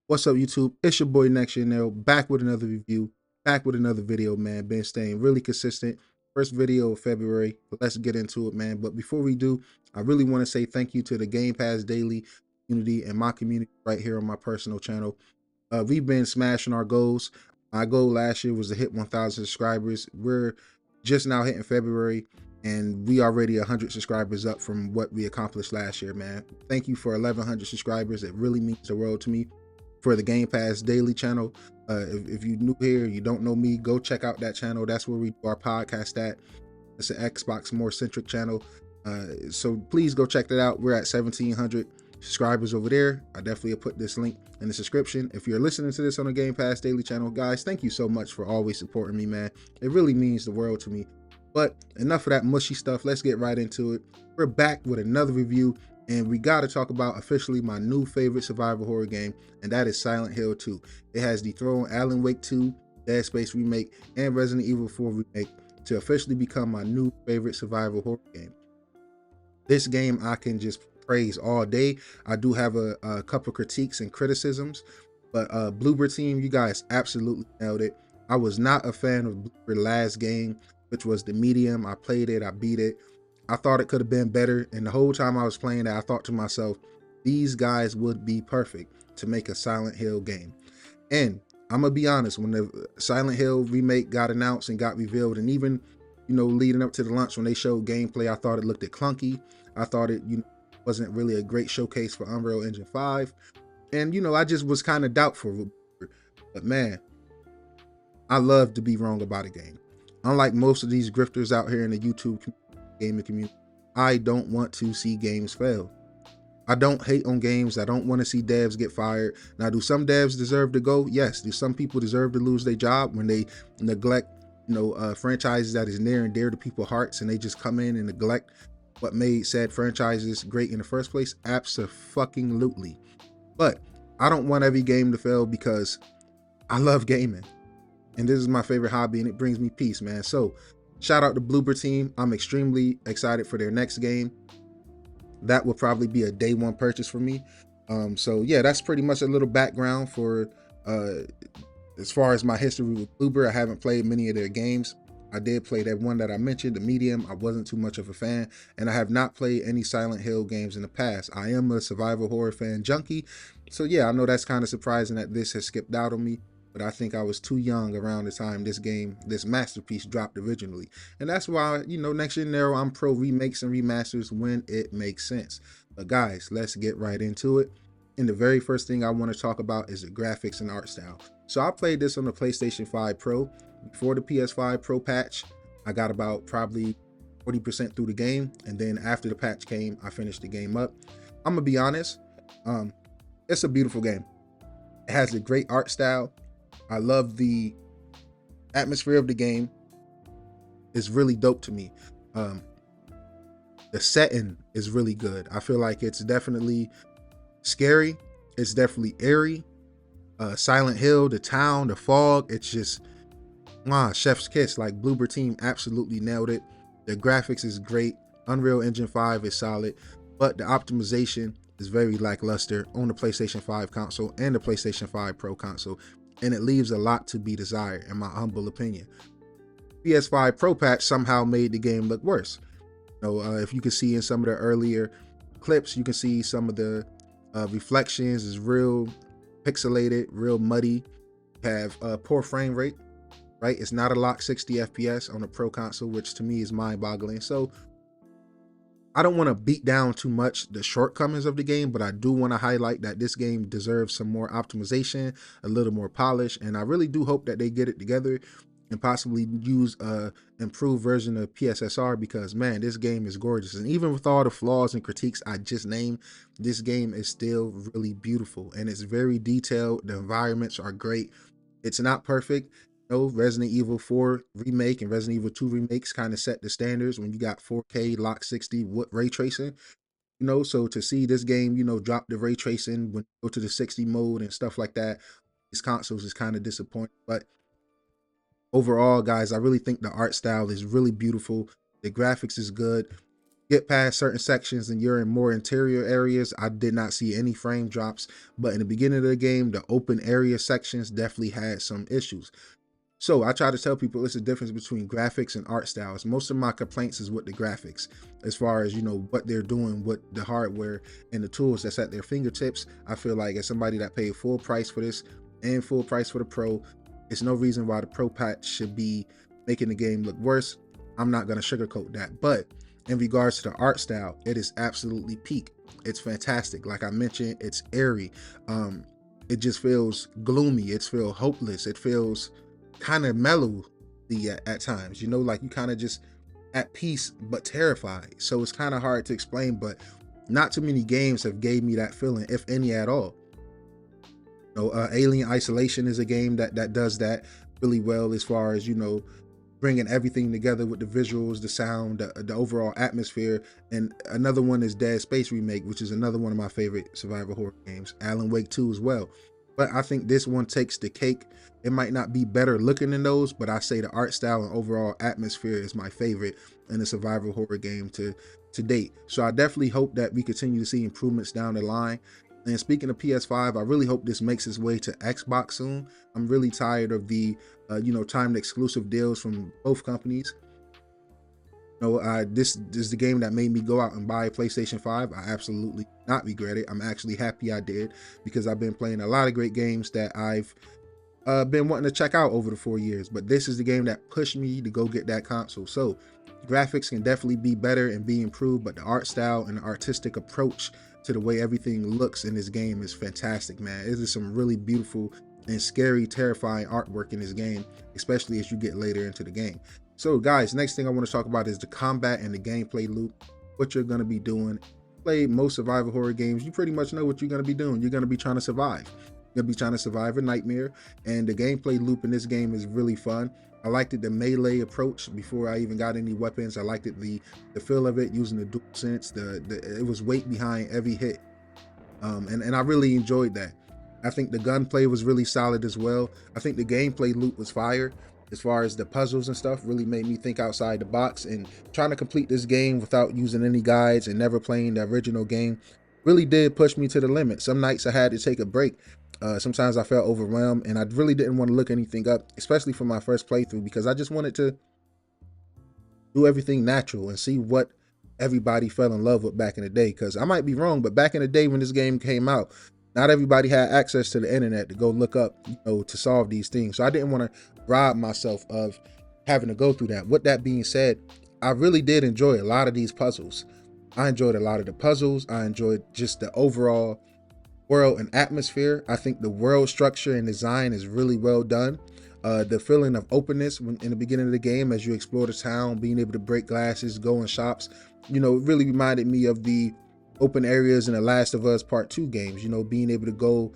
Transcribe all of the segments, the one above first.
What's up, YouTube? It's your boy NextGenNero, back with another review, back with another video, man. Been staying really consistent. First video of February. Let's get into it, man. But before we do, I really want to say thank you to the Game Pass Daily community and my community right here on my personal channel. We've been smashing our goals. My goal last year was to hit 1,000 subscribers. We're just now hitting February, and we already 100 subscribers up from what we accomplished last year, man. Thank you for 1,100 subscribers. It really means the world to me. For the Game Pass Daily channel, if you're new here, you don't know me, go check out that channel. That's where we do our podcast at. It's an Xbox more centric channel. So please go check that out. We're at 1,700 subscribers over there. I definitely put this link in the description. If you're listening to this on the Game Pass Daily channel, guys, thank you so much for always supporting me, man. It really means the world to me. But enough of that mushy stuff. Let's get right into it. We're back with another review, and we got to talk about officially my new favorite survival horror game, and that is Silent Hill 2. It has dethroned Alan Wake 2, Dead Space Remake, and Resident Evil 4 Remake to officially become my new favorite survival horror game. This game I can just praise all day. I do have a couple critiques and criticisms, but Bloober team, you guys absolutely nailed it. I was not a fan of Bloober last game, which was the medium. I played it, I beat it. I thought it could have been better, and the whole time I was playing it, I thought to myself, these guys would be perfect to make a Silent Hill game. And I'm gonna be honest, when the Silent Hill remake got announced and got revealed, and even leading up to the launch when they showed gameplay, I thought it looked clunky. I thought it wasn't really a great showcase for Unreal Engine 5, and I just was kind of doubtful. But man, I love to be wrong about a game. Unlike most of these grifters out here in the YouTube gaming community, I don't want to see games fail. I don't hate on games. I don't want to see devs get fired. Now, do some devs deserve to go? Yes. Do some people deserve to lose their job when they neglect, franchises that is near and dear to people's hearts, and they just come in and neglect what made said franchises great in the first place? Abso-fucking-lutely. But I don't want every game to fail because I love gaming, and this is my favorite hobby, and it brings me peace, man. So shout out to Bloober team. I'm extremely excited for their next game. That will probably be a day one purchase for me. So yeah, that's pretty much a little background for as far as my history with Bloober. I haven't played many of their games. I did play that one that I mentioned, the medium. I wasn't too much of a fan, and I have not played any Silent Hill games in the past. I am a survival horror fan junkie, so yeah, I know that's kind of surprising that this has skipped out on me, but I think I was too young around the time this masterpiece dropped originally. And that's why, NextGenNero, I'm pro remakes and remasters when it makes sense. But guys, let's get right into it. And the very first thing I want to talk about is the graphics and art style. So I played this on the PlayStation 5 Pro. Before the PS5 Pro patch, I got about probably 40% through the game. And then after the patch came, I finished the game up. I'm going to be honest, it's a beautiful game. It has a great art style. I love the atmosphere of the game. It's really dope to me. The setting is really good. I feel like it's definitely scary. It's definitely eerie. Silent Hill, the town, the fog, it's just chef's kiss. Like, Bloober team absolutely nailed it. The graphics is great. Unreal Engine 5 is solid, but the optimization is very lackluster on the PlayStation 5 console and the PlayStation 5 Pro console, and it leaves a lot to be desired, in my humble opinion. PS5 Pro patch somehow made the game look worse. If you can see in some of the earlier clips, you can see some of the reflections is real pixelated, real muddy, have poor frame rate, right? It's not a locked 60 FPS on a Pro console, which to me is mind-boggling. So I don't want to beat down too much the shortcomings of the game, but I do want to highlight that this game deserves some more optimization, a little more polish, and I really do hope that they get it together and possibly use a improved version of PSSR, because man, this game is gorgeous. And even with all the flaws and critiques I just named, this game is still really beautiful, and it's very detailed. The environments are great. It's not perfect. Resident Evil 4 Remake and Resident Evil 2 Remakes kind of set the standards when you got 4K lock 60 with ray tracing. So to see this game, drop the ray tracing when you go to the 60 mode and stuff like that, these consoles is kind of disappointing. But overall, guys, I really think the art style is really beautiful. The graphics is good. get past certain sections and you're in more interior areas, I did not see any frame drops. But in the beginning of the game, the open area sections definitely had some issues. So I try to tell people it's a difference between graphics and art styles. Most of my complaints is with the graphics, as far as, you know, what they're doing with the hardware and the tools that's at their fingertips. I feel like as somebody that paid full price for this and full price for the Pro, it's no reason why the Pro patch should be making the game look worse. I'm not going to sugarcoat that. But in regards to the art style, it is absolutely peak. It's fantastic. Like I mentioned, it's airy. It just feels gloomy. It feels hopeless. It feels kind of mellow at times, you know, like you kind of just at peace but terrified. So it's kind of hard to explain, but not too many games have gave me that feeling, if any at all. You know, Alien Isolation is a game that does that really well, as far as, you know, bringing everything together with the visuals, the sound, the overall atmosphere. And another one is Dead Space Remake, which is another one of my favorite survival horror games. Alan Wake 2 as well. But I think this one takes the cake. It might not be better looking than those, but I say the art style and overall atmosphere is my favorite in a survival horror game to date. So I definitely hope that we continue to see improvements down the line. And speaking of PS5, I really hope this makes its way to Xbox soon. I'm really tired of the you know, timed exclusive deals from both companies. You know, this is the game that made me go out and buy a PlayStation 5. I absolutely not regret it. I'm actually happy I did, because I've been playing a lot of great games that I've been wanting to check out over the 4 years. But this is the game that pushed me to go get that console. So graphics can definitely be better and be improved, but the art style and the artistic approach to the way everything looks in this game is fantastic, man. It is some really beautiful and scary, terrifying artwork in this game, especially as you get later into the game. So guys, next thing I want to talk about is the combat and the gameplay loop. What you're going to be doing. Play most survival horror games, you pretty much know what you're going to be doing. You're going to be trying to survive. You're going to be trying to survive a nightmare, and the gameplay loop in this game is really fun. I liked it, the melee approach before I even got any weapons. I liked it, the feel of it, using the DualSense. It was weight behind every hit, and I really enjoyed that. I think the gunplay was really solid as well. I think the gameplay loop was fire. As far as the puzzles and stuff, really made me think outside the box, and trying to complete this game without using any guides and never playing the original game really did push me to the limit. Some nights I had to take a break. Sometimes I felt overwhelmed, and I really didn't want to look anything up, especially for my first playthrough, because I just wanted to do everything natural and see what everybody fell in love with back in the day. Because I might be wrong, but back in the day when this game came out, not everybody had access to the internet to go look up, you know, to solve these things. So I didn't want to rob myself of having to go through that. With that being said, I really did enjoy a lot of these puzzles. I enjoyed a lot of the puzzles. I enjoyed just the overall world and atmosphere. I think the world structure and design is really well done. The feeling of openness in the beginning of the game, as you explore the town, being able to break glasses, go in shops, you know, really reminded me of the open areas in the Last of Us Part 2 games, you know, being able to go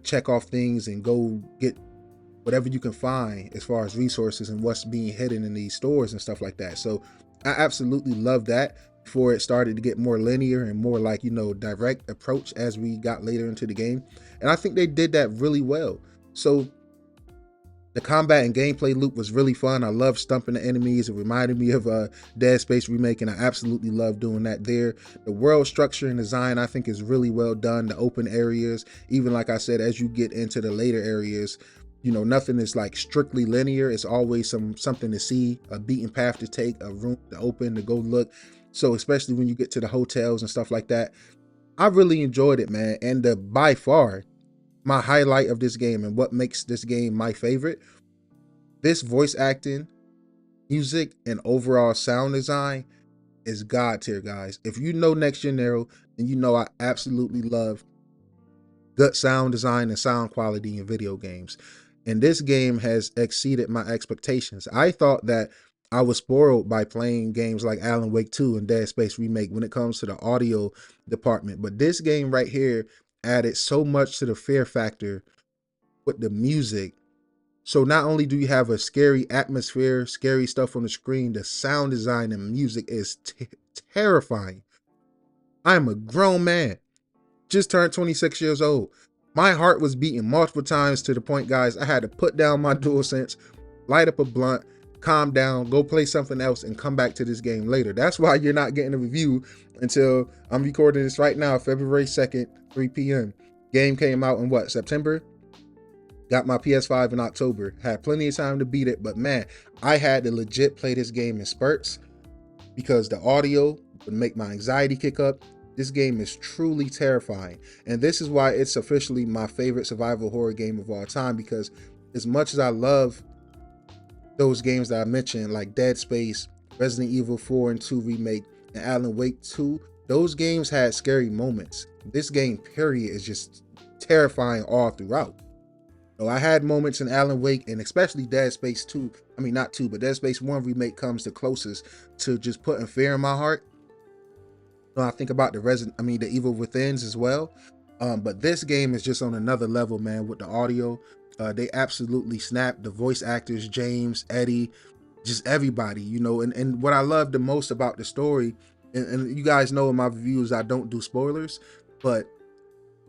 check off things and go get whatever you can find as far as resources and what's being hidden in these stores and stuff like that. So I absolutely love that, before it started to get more linear and more like, you know, direct approach as we got later into the game. And I think they did that really well. So the combat and gameplay loop was really fun. I love stumping the enemies. It reminded me of Dead Space Remake, and I absolutely love doing that there. The world structure and design, I think, is really well done. The open areas, even like I said, as you get into the later areas, you know, nothing is like strictly linear. It's always something to see, a beaten path to take, a room to open, to go look. So especially when you get to the hotels and stuff like that, I really enjoyed it, man. And by far, my highlight of this game and what makes this game my favorite, this voice acting, music, and overall sound design is god tier, guys. If you know NextGenNero, then you know I absolutely love good sound design and sound quality in video games. And this game has exceeded my expectations. I thought that I was spoiled by playing games like Alan Wake 2 and Dead Space Remake when it comes to the audio department. But this game right here added so much to the fear factor with the music. So not only do you have a scary atmosphere, scary stuff on the screen, the sound design and music is terrifying. I am a grown man, just turned 26 years old. My heart was beating multiple times, to the point, guys, I had to put down my DualSense, light up a blunt, calm down, go play something else, and come back to this game later. That's why you're not getting a review until I'm recording this right now, February 2nd, 3 p.m. Game came out in what, September? Got my PS5 in October. Had plenty of time to beat it, but man, I had to legit play this game in spurts because the audio would make my anxiety kick up. This game is truly terrifying. And this is why it's officially my favorite survival horror game of all time, because as much as I love those games that I mentioned, like Dead Space, Resident Evil 4 and 2 Remake, and Alan Wake 2, those games had scary moments. This game, period, is just terrifying all throughout. So I had moments in Alan Wake, and especially Dead Space 2, I mean not 2, but Dead Space 1 Remake comes the closest to just putting fear in my heart. I think about the Evil Withins as well. But this game is just on another level, man, with the audio. They absolutely snapped. The voice actors, James, Eddie, just everybody, you know. And what I love the most about the story, and you guys know in my reviews, I don't do spoilers, but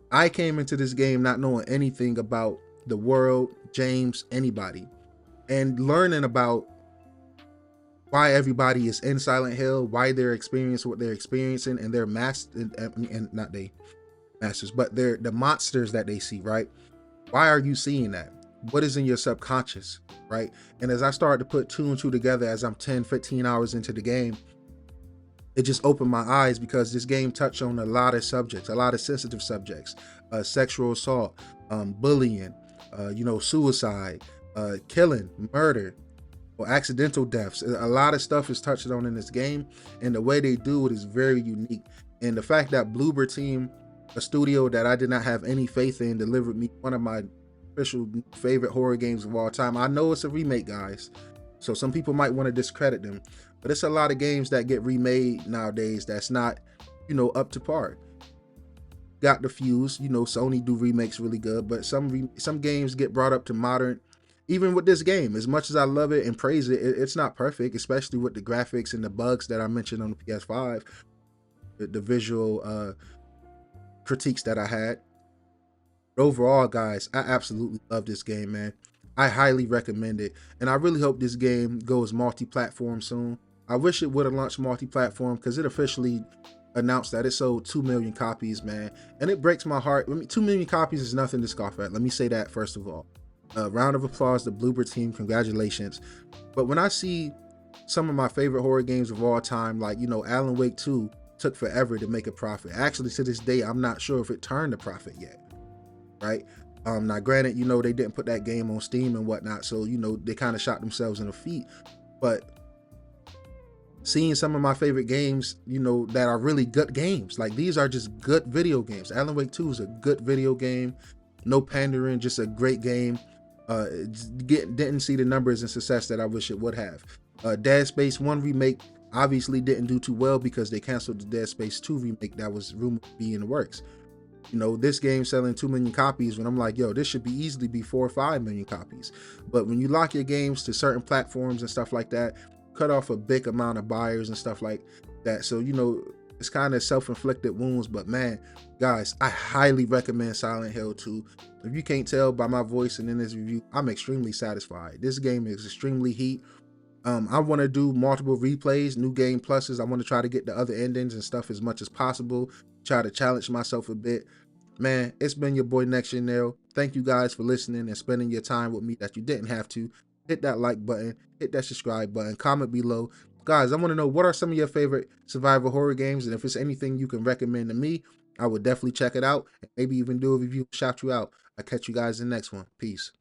I came into this game not knowing anything about the world, James, anybody, and learning about why everybody is in Silent Hill, why they're experiencing what they're experiencing, and their and not they masters, but they're the monsters that they see, right? Why are you seeing that? What is in your subconscious, right? And as I started to put two and two together, as I'm 10, 15 hours into the game, it just opened my eyes, because this game touched on a lot of subjects, a lot of sensitive subjects, sexual assault, bullying, suicide, killing, murder, or accidental deaths. A lot of stuff is touched on in this game, and the way they do it is very unique. And the fact that Bloober Team, a studio that I did not have any faith in, delivered me one of my official favorite horror games of all time. I know it's a remake, guys, so some people might want to discredit them, but it's a lot of games that get remade nowadays that's not, up to par. Got the fuse, Sony do remakes really good, but some games get brought up to modern. Even with this game, as much as I love it and praise it, it's not perfect, especially with the graphics and the bugs that I mentioned on the PS5, the visual critiques that I had. But overall, guys, I absolutely love this game, man. I highly recommend it, and I really hope this game goes multi-platform soon. I wish it would have launched multi-platform, because it officially announced that it sold 2 million copies, man, and it breaks my heart. 2 million copies is nothing to scoff at. Let me say that first of all. A round of applause to Bloober Team, congratulations. But when I see some of my favorite horror games of all time, like, Alan Wake 2 took forever to make a profit. Actually, to this day, I'm not sure if it turned a profit yet, right? Now granted, they didn't put that game on Steam and whatnot, so, they kind of shot themselves in the feet. But seeing some of my favorite games, that are really good games, like these are just good video games. Alan Wake 2 is a good video game, no pandering, just a great game. Didn't see the numbers and success that I wish it would have. Dead Space 1 Remake obviously didn't do too well, because they canceled the Dead Space 2 Remake that was rumored to be in the works. This game selling 2 million copies, when I'm like, yo, this should be easily be 4 or 5 million copies. But when you lock your games to certain platforms and stuff like that, cut off a big amount of buyers and stuff like that. So, it's kind of self-inflicted wounds. But man, guys, I highly recommend Silent Hill 2. If you can't tell by my voice and in this review, I'm extremely satisfied. This game is extremely heat. I want to do multiple replays, new game pluses. I want to try to get the other endings and stuff as much as possible. Try to challenge myself a bit. Man, it's been your boy NextGenNero. Thank you guys for listening and spending your time with me that you didn't have to. Hit that like button, hit that subscribe button, comment below. Guys, I want to know, what are some of your favorite survival horror games, and if it's anything you can recommend to me, I would definitely check it out and maybe even do a review, shout you out. I'll catch you guys in the next one. Peace.